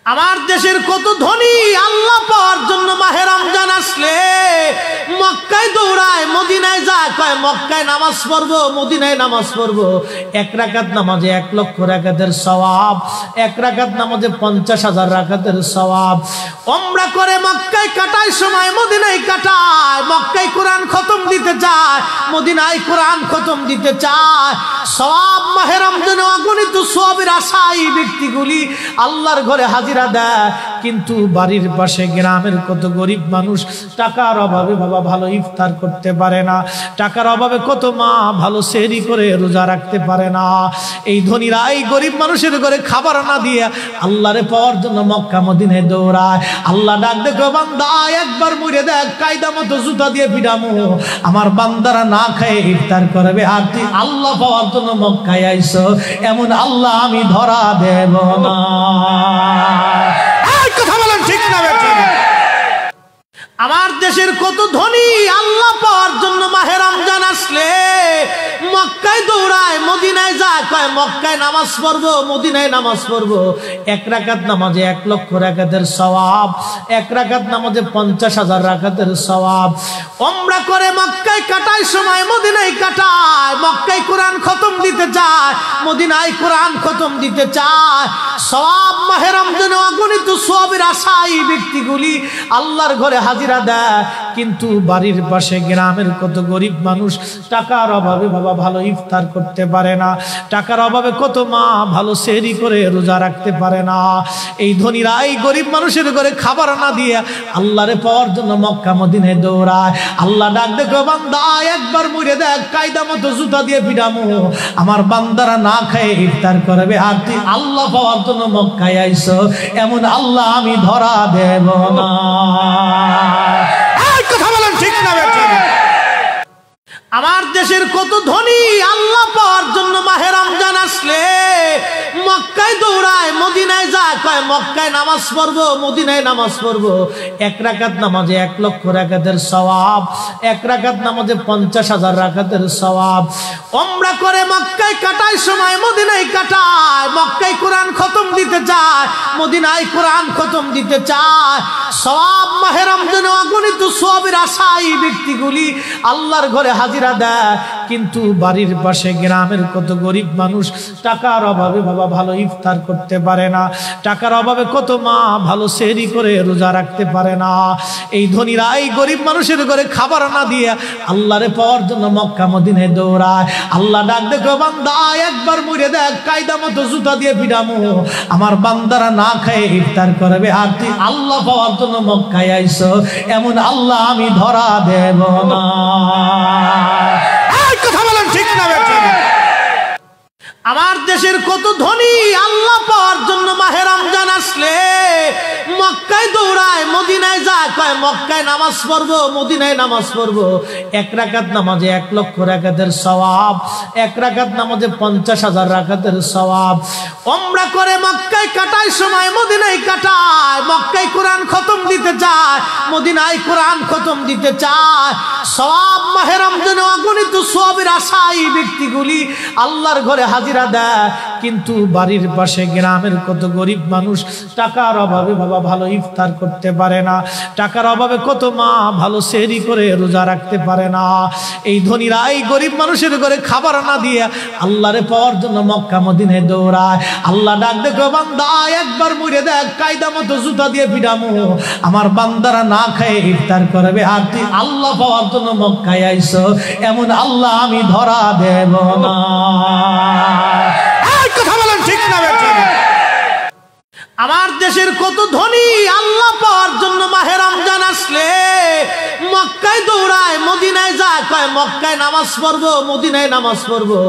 আমার দেশের কত ধনী আল্লাহ পাওয়ার জন্য মাহে রমজান আসলে মক্কায় দৌড়ায়, মদিনায় যায়, কয় মক্কায় নামাজ পড়বো, মদিনায় নামাজ পড়বো। এক রাকাত নামাজে 1 লক্ষ রাকাতের সওয়াব, এক রাকাত নামাজে 50,000 রাকাতের সওয়াব। উমরা করে মক্কায় কাটায় সময় মদিনায় কাটায়, মক্কায় কোরআন খতম দিতে যায়, মদিনায় কোরআন খতম দিতে চায়। সওয়াব মাহে রমজানে অগণিত সওয়াবের আশায় ব্যক্তিগুলি আল্লাহর ঘরে হাজিরা দেয়, কিন্তু বাড়ির পাশে গ্রামের কত গরিব মানুষ টাকার অভাবে বাবা ভালো ইফতার করতে পারে না, টাকার অভাবে কত মা ভালো সেহরি করে রোজা রাখতে পারে না। এই ধনীরা এই গরিব মানুষের ঘরে খাবার না দিয়ে আল্লাহরে পাওয়ার জন্য মক্কা মদিনায় দৌড়ায়। আল্লাহ ডাক দেখো বান্দা একবার মরে দেখ, কায়দা মতো জুতা দিয়ে পিটামো, আমার বান্দারা না খেয়ে ইফতার করবে, আর তুই আল্লাহ পাওয়ার জন্য মক্কায় আইছো, এমন আল্লাহ আমি ধরা দেব না। কথা বলেন ঠিক না বেঠিক? আমার দেশের কত ধনী আল্লাহ পাওয়ার জন্য মাহে রমজান আসলে মক্কায় দৌড়ায়, মদিনায় যায়, কয় মক্কায় নামাজ পড়বো, মদিনায় নামাজ পড়বো। এক রাকাত নামাজে 1 লক্ষ রাকাতের সওয়াব, এক রাকাত নামাজে 50,000 রাকাতের সওয়াব। উমরা করে মক্কায় কাটায় সময় মদিনায় কাটায়, মক্কায় কোরআন খতম দিতে যায়, মদিনায় কোরআন খতম দিতে চায়। সওয়াব মাহে রমজানে অগণিত সওয়াবের আশায় ব্যক্তিগুলি আল্লাহর ঘরে হাজিরা দেয়, কিন্তু বাড়ির পাশে গ্রামের কত গরিব মানুষ টাকার অভাবে বাবা ভালো ইফতার করতে পারে না, টাকার অভাবে কত মা ভালো সেহরি করে রোজা রাখতে পারে না। এই ধনীরা এই গরিব মানুষের ঘরে খাবার না দিয়ে আল্লাহরে পাওয়ার জন্য মক্কা মদিনায় দৌড়ায়। আল্লাহ ডাক দেখো বান্দা একবার মরে দেখ, কায়দা মতো জুতা দিয়ে পিটামো, আমার বান্দারা না খেয়ে ইফতার করবে, আর তুই আল্লাহ পাওয়ার জন্য মক্কায় আইছো, এমন আল্লাহ আমি ধরা দেব না। কথা বলেন ঠিক না বেঠিক? আমার দেশের কত ধনী আল্লাহ পাওয়ার জন্য মাহে রমজান আসলে মক্কায় দৌড়ায়, মদিনায় যায়, কয় মক্কায় নামাজ পড়বো, মদিনায় নামাজ পড়বো। এক রাকাত নামাজে 1 লক্ষ রাকাতের সওয়াব, এক রাকাত নামাজে 50,000 রাকাতের সওয়াব। উমরা করে মক্কায় কাটায় সময় মদিনায় কাটায়, মক্কায় কোরআন খতম দিতে যায়, মদিনায় কোরআন খতম দিতে চায়। সওয়াব মাহে রমজানে অগণিত সওয়াবের আশায় ব্যক্তিগুলি আল্লাহর ঘরে হাজিরা দেয়, কিন্তু বাড়ির পাশে গ্রামের কত গরিব মানুষ টাকার অভাবে বাবা ভালো ইফতার করতে পারে না, টাকার অভাবে কত মা ভালো সেহরি করে রোজা রাখতে পারে না। এই ধনীরা এই গরিব মানুষের ঘরে খাবার না দিয়ে আল্লাহরে পাওয়ার জন্য মক্কা মদিনায় দৌড়ায়। আল্লাহ ডাক দেখো বান্দা একবার মরে দেখ, কায়দা মতো জুতা দিয়ে পিটামো, আমার বান্দারা না খেয়ে ইফতার করবে, আর তুই আল্লাহ পাওয়ার জন্য মক্কায় আইছো, এমন আল্লাহ আমি ধরা দেব না। কথা বলেন ঠিক না বেঠিক? আমার দেশের কত ধনী আল্লাহ পাওয়ার জন্য মাহে রমজান আসলে মক্কায় দৌড়ায়, মদিনায় যায়, কয় মক্কায় নামাজ পড়বো, মদিনায় নামাজ পড়বো। এক রাকাত নামাজে 1 লক্ষ রাকাতের সওয়াব, এক রাকাত নামাজে 50,000 রাকাতের সওয়াব। উমরা করে মক্কায় কাটায় সময় মদিনায় কাটায়, মক্কায় কোরআন খতম দিতে যায়, মদিনায় কোরআন খতম দিতে চায়। সওয়াব মাহে রমজানে অগণিত সওয়াবের আশায় ব্যক্তিগুলি আল্লাহর ঘরে হাজিরা দেয়, কিন্তু বাড়ির পাশে গ্রামের কত গরিব মানুষ টাকার অভাবে বাবা ভালো ইফতার করতে পারে না, টাকার অভাবে কত মা ভালো সেহরি করে রোজা রাখতে পারে না। এই ধনীরা এই গরিব মানুষের ঘরে খাবার না দিয়ে আল্লাহরে পাওয়ার জন্য মক্কা মদিনায় দৌড়ায়। আল্লাহ ডাক দেখো বান্দা একবার মরে দেখ, কায়দা মতো জুতা দিয়ে পিটামো, আমার বান্দারা না খেয়ে ইফতার করবে, আর তুই আল্লাহ পাওয়ার জন্য মক্কায় আইছো, এমন আল্লাহ আমি ধরা দেব না। কথা বলেন ঠিক না বেঠিক? আমার দেশের কত ধনী আল্লাহ পাওয়ার জন্য মাহে রমজান আসলে মক্কায় দৌড়ায়, মদিনায় যায়, কয় মক্কায় নামাজ পড়বো, মদিনায় নামাজ পড়বো।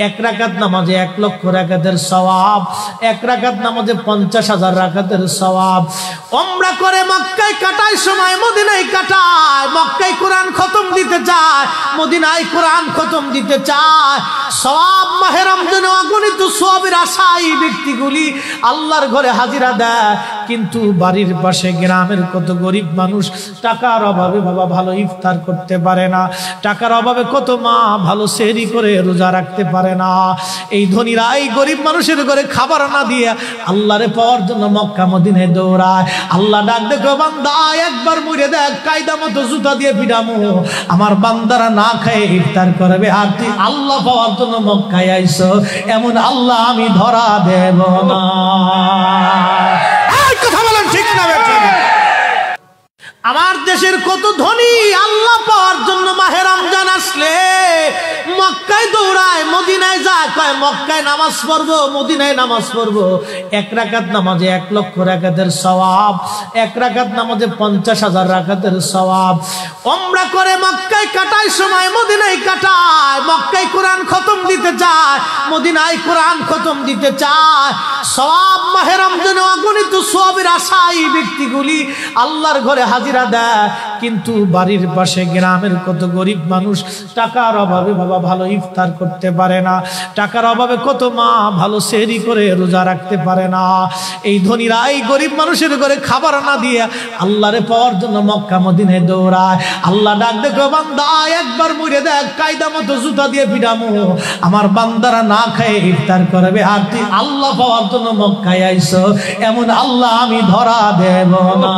এক রাকাত নামাজে 1 লক্ষ রাকাতের সওয়াব, এক রাকাত নামাজে 50,000 রাকাতের সওয়াব। উমরা করে মক্কায় কাটায় সময় মদিনায় কাটায়, মক্কায় কোরআন খতম দিতে যায়, মদিনায় কোরআন খতম দিতে চায়। সওয়াব মাহে রমজানে অগণিত সওয়াবের আশায় ব্যক্তিগুলি আল্লাহর ঘরে হাজিরা হাজিরা দেয়, কিন্তু বাড়ির পাশে গ্রামের কত গরিব মানুষ টাকার অভাবে বাবা ভালো ইফতার করতে পারে না, টাকার অভাবে কত মা ভালো সেহরি করে রোজা রাখতে পারে না। এই ধনীরা এই গরিব মানুষের ঘরে খাবার না দিয়ে আল্লাহরে পাওয়ার জন্য মক্কা মদিনায় দৌড়ায়। আল্লাহ ডাক দেখো বান্দা একবার মরে দেখ, কায়দা মতো জুতা দিয়ে পিটামো, আমার বান্দারা না খেয়ে ইফতার করবে, আর তুই আল্লাহ পাওয়ার জন্য মক্কায় আইছো, এমন আল্লাহ আমি ধরা দেব না। কথা বলেন ঠিক না? আমার দেশের কত ধনী আল্লাহ পাওয়ার জন্য মাহে রমজান আসলে মক্কায় দৌড়ায়, মদিনায় যায়, কয় মক্কায় নামাজ পড়বো, মদিনায় নামাজ পড়বো। 1 রাকাত নামাজে 1 লক্ষ রাকাতের সওয়াব, 1 রাকাত নামাজে 50,000 রাকাতের সওয়াব। উমরা করে মক্কায় কাটায় সময় মদিনায় কাটায়, মক্কায় কোরআন খতম দিতে চায়, মদিনায় কোরআন খতম দিতে চায়। সওয়াব মাহে রমজানে অগণিত সওয়াবের আশায় ব্যক্তিগুলি আল্লাহর ঘরে হাজিরা দেয়, কিন্তু বাড়ির পাশে গ্রামের কত গরিব মানুষ টাকার অভাবে বাবা ভালো ইফতার করতে পারে না, টাকার অভাবে কত মা ভালো সেহরি করে রোজা রাখতে পারে না। এই ধনীরা এই গরিব মানুষের ঘরে খাবার না দিয়ে আল্লাহরে পাওয়ার জন্য মক্কা মদিনায় দৌড়ায়। আল্লাহ ডাক দেখো বান্দা একবার মরে দেখ, কায়দা মতো জুতা দিয়ে পিটামো, আমার বান্দারা না খেয়ে ইফতার করবে, আর তুই আল্লাহ পাওয়ার জন্য মক্কায় আইছো, এমন আল্লাহ আমি ধরা দেব না।